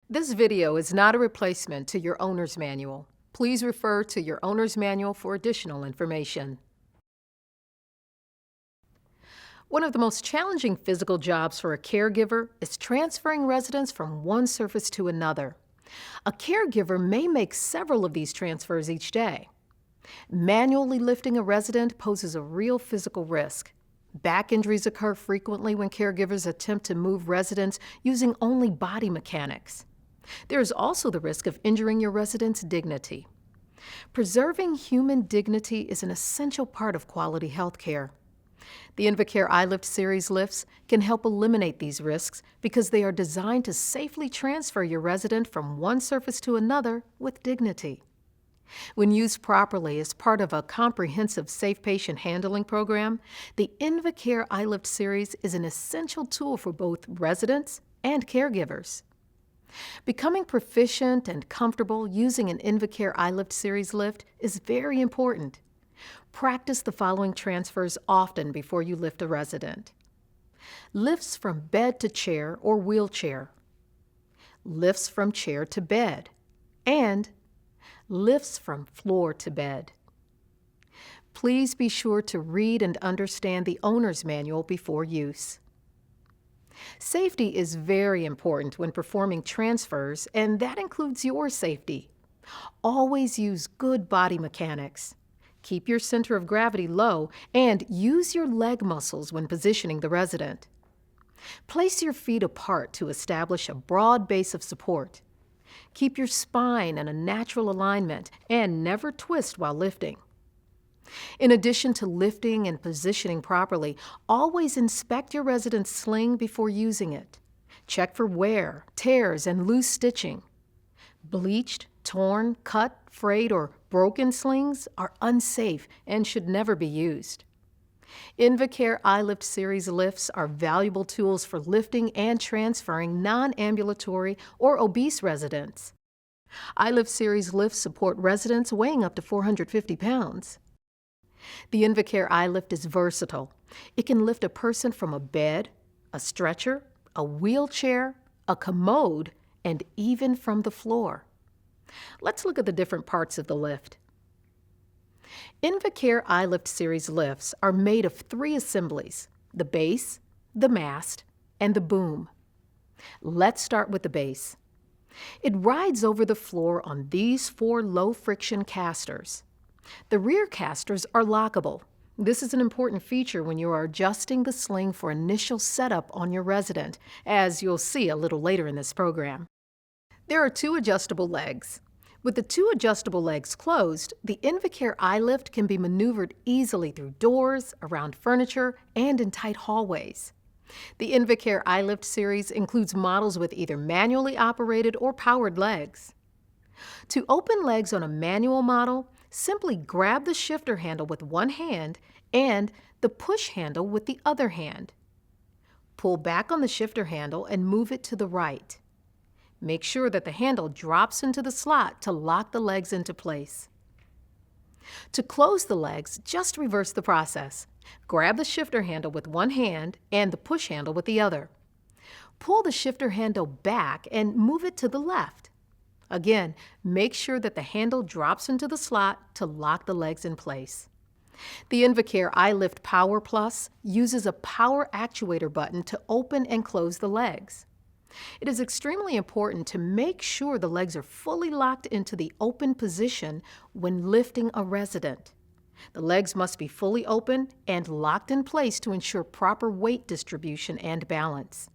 This video is not a replacement to your owner's manual. Please refer to your owner's manual for additional information. One of the most challenging physical jobs for a caregiver is transferring residents from one surface to another. A caregiver may make several of these transfers each day. Manually lifting a resident poses a real physical risk. Back injuries occur frequently when caregivers attempt to move residents using only body mechanics. There is also the risk of injuring your resident's dignity. Preserving human dignity is an essential part of quality health care. The Invacare iLift series lifts can help eliminate these risks because they are designed to safely transfer your resident from one surface to another with dignity. When used properly as part of a comprehensive safe patient handling program, the Invacare iLift series is an essential tool for both residents and caregivers. Becoming proficient and comfortable using an Invacare iLift series lift is very important. Practice the following transfers often before you lift a resident. Lifts from bed to chair or wheelchair. Lifts from chair to bed. And lifts from floor to bed. Please be sure to read and understand the owner's manual before use. Safety is very important when performing transfers, and that includes your safety. Always use good body mechanics. Keep your center of gravity low and use your leg muscles when positioning the resident. Place your feet apart to establish a broad base of support. Keep your spine in a natural alignment and never twist while lifting. In addition to lifting and positioning properly, always inspect your resident's sling before using it. Check for wear, tears, and loose stitching. Bleached, torn, cut, frayed, or broken slings are unsafe and should never be used. Invacare iLift series lifts are valuable tools for lifting and transferring non-ambulatory or obese residents. iLift series lifts support residents weighing up to 450 pounds. The Invacare iLift is versatile. It can lift a person from a bed, a stretcher, a wheelchair, a commode, and even from the floor. Let's look at the different parts of the lift. Invacare iLift series lifts are made of 3 assemblies: the base, the mast, and the boom. Let's start with the base. It rides over the floor on these 4 low-friction casters. The rear casters are lockable. This is an important feature when you are adjusting the sling for initial setup on your resident, as you'll see a little later in this program. There are 2 adjustable legs. With the 2 adjustable legs closed, the Invacare iLift can be maneuvered easily through doors, around furniture, and in tight hallways. The Invacare iLift series includes models with either manually operated or powered legs. To open legs on a manual model, simply grab the shifter handle with one hand and the push handle with the other hand. Pull back on the shifter handle and move it to the right. Make sure that the handle drops into the slot to lock the legs into place. To close the legs, just reverse the process. Grab the shifter handle with one hand and the push handle with the other. Pull the shifter handle back and move it to the left. Again, make sure that the handle drops into the slot to lock the legs in place. The Invacare iLift Power Plus uses a power actuator button to open and close the legs. It is extremely important to make sure the legs are fully locked into the open position when lifting a resident. The legs must be fully open and locked in place to ensure proper weight distribution and balance.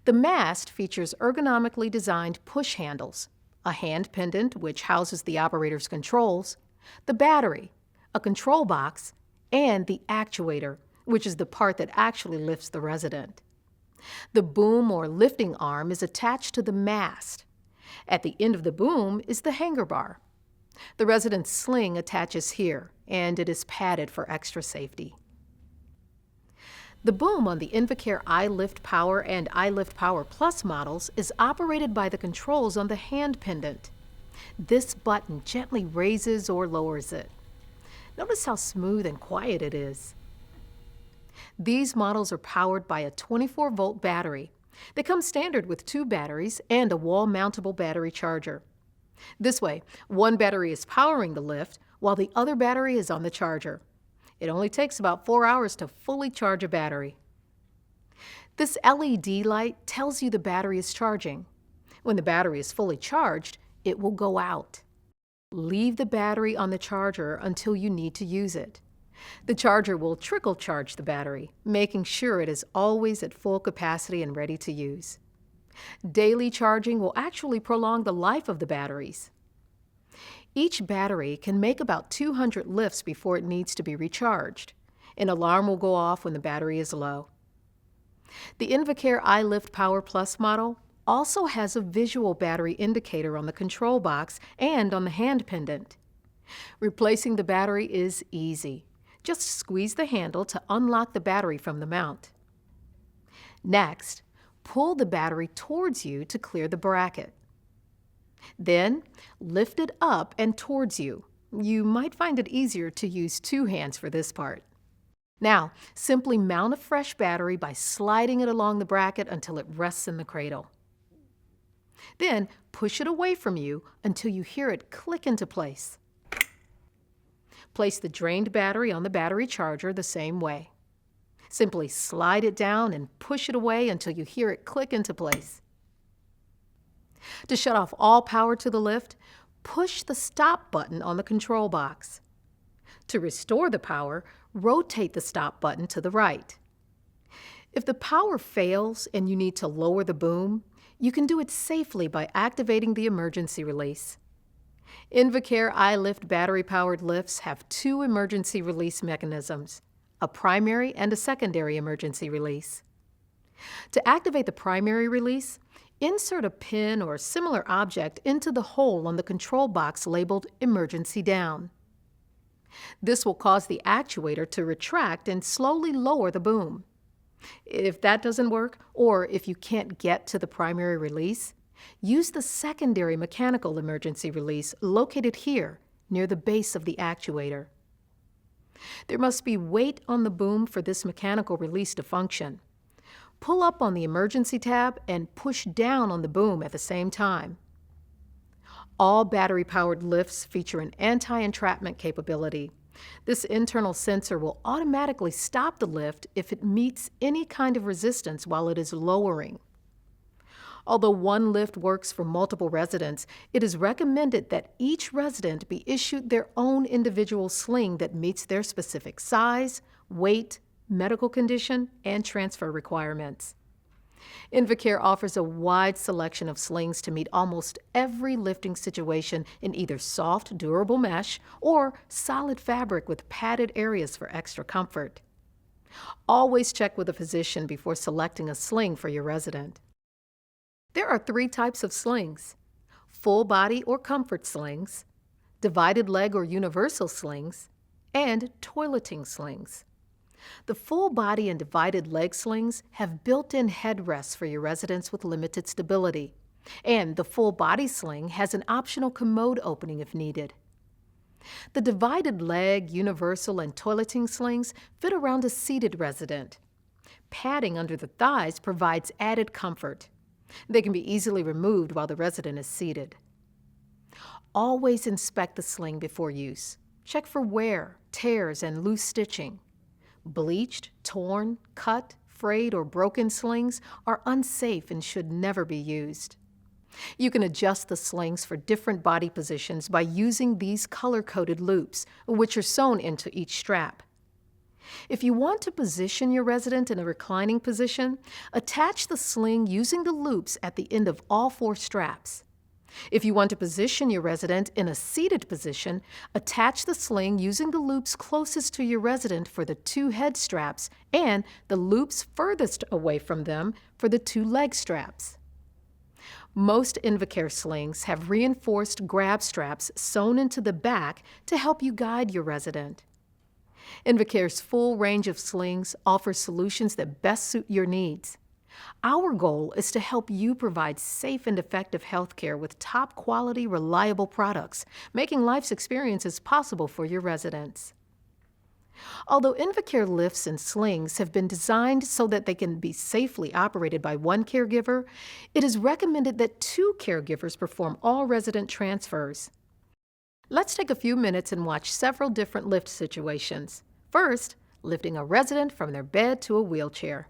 The mast features ergonomically designed push handles, a hand pendant which houses the operator's controls, the battery, a control box, and the actuator, which is the part that actually lifts the resident. The boom or lifting arm is attached to the mast. At the end of the boom is the hanger bar. The resident's sling attaches here, and it is padded for extra safety. The boom on the Invacare iLift Power and iLift Power Plus models is operated by the controls on the hand pendant. This button gently raises or lowers it. Notice how smooth and quiet it is. These models are powered by a 24-volt battery. They come standard with 2 batteries and a wall-mountable battery charger. This way, one battery is powering the lift while the other battery is on the charger. It only takes about 4 hours to fully charge a battery. This LED light tells you the battery is charging. When the battery is fully charged, it will go out. Leave the battery on the charger until you need to use it. The charger will trickle charge the battery, making sure it is always at full capacity and ready to use. Daily charging will actually prolong the life of the batteries. Each battery can make about 200 lifts before it needs to be recharged. An alarm will go off when the battery is low. The Invacare iLift Power Plus model also has a visual battery indicator on the control box and on the hand pendant. Replacing the battery is easy. Just squeeze the handle to unlock the battery from the mount. Next, pull the battery towards you to clear the bracket. Then, lift it up and towards you. You might find it easier to use 2 hands for this part. Now, simply mount a fresh battery by sliding it along the bracket until it rests in the cradle. Then, push it away from you until you hear it click into place. Place the drained battery on the battery charger the same way. Simply slide it down and push it away until you hear it click into place. To shut off all power to the lift, push the stop button on the control box. To restore the power, rotate the stop button to the right. If the power fails and you need to lower the boom, you can do it safely by activating the emergency release. Invacare iLift battery-powered lifts have 2 emergency release mechanisms, a primary and a secondary emergency release. To activate the primary release, insert a pin or similar object into the hole on the control box labeled Emergency Down. This will cause the actuator to retract and slowly lower the boom. If that doesn't work, or if you can't get to the primary release, use the secondary mechanical emergency release located here near the base of the actuator. There must be weight on the boom for this mechanical release to function. Pull up on the emergency tab and push down on the boom at the same time. All battery-powered lifts feature an anti-entrapment capability. This internal sensor will automatically stop the lift if it meets any kind of resistance while it is lowering. Although one lift works for multiple residents, it is recommended that each resident be issued their own individual sling that meets their specific size, weight, medical condition, and transfer requirements. Invacare offers a wide selection of slings to meet almost every lifting situation in either soft, durable mesh or solid fabric with padded areas for extra comfort. Always check with a physician before selecting a sling for your resident. There are 3 types of slings: full body or comfort slings, divided leg or universal slings, and toileting slings. The full body and divided leg slings have built-in headrests for your residents with limited stability, and the full body sling has an optional commode opening if needed. The divided leg, universal, and toileting slings fit around a seated resident. Padding under the thighs provides added comfort. They can be easily removed while the resident is seated. Always inspect the sling before use. Check for wear, tears, and loose stitching. Bleached, torn, cut, frayed, or broken slings are unsafe and should never be used. You can adjust the slings for different body positions by using these color-coded loops, which are sewn into each strap. If you want to position your resident in a reclining position, attach the sling using the loops at the end of all 4 straps. If you want to position your resident in a seated position, attach the sling using the loops closest to your resident for the 2 head straps and the loops furthest away from them for the 2 leg straps. Most Invacare slings have reinforced grab straps sewn into the back to help you guide your resident. Invacare's full range of slings offers solutions that best suit your needs. Our goal is to help you provide safe and effective health care with top-quality, reliable products, making life's experiences possible for your residents. Although Invacare lifts and slings have been designed so that they can be safely operated by one caregiver, it is recommended that two caregivers perform all resident transfers. Let's take a few minutes and watch several different lift situations. First, lifting a resident from their bed to a wheelchair.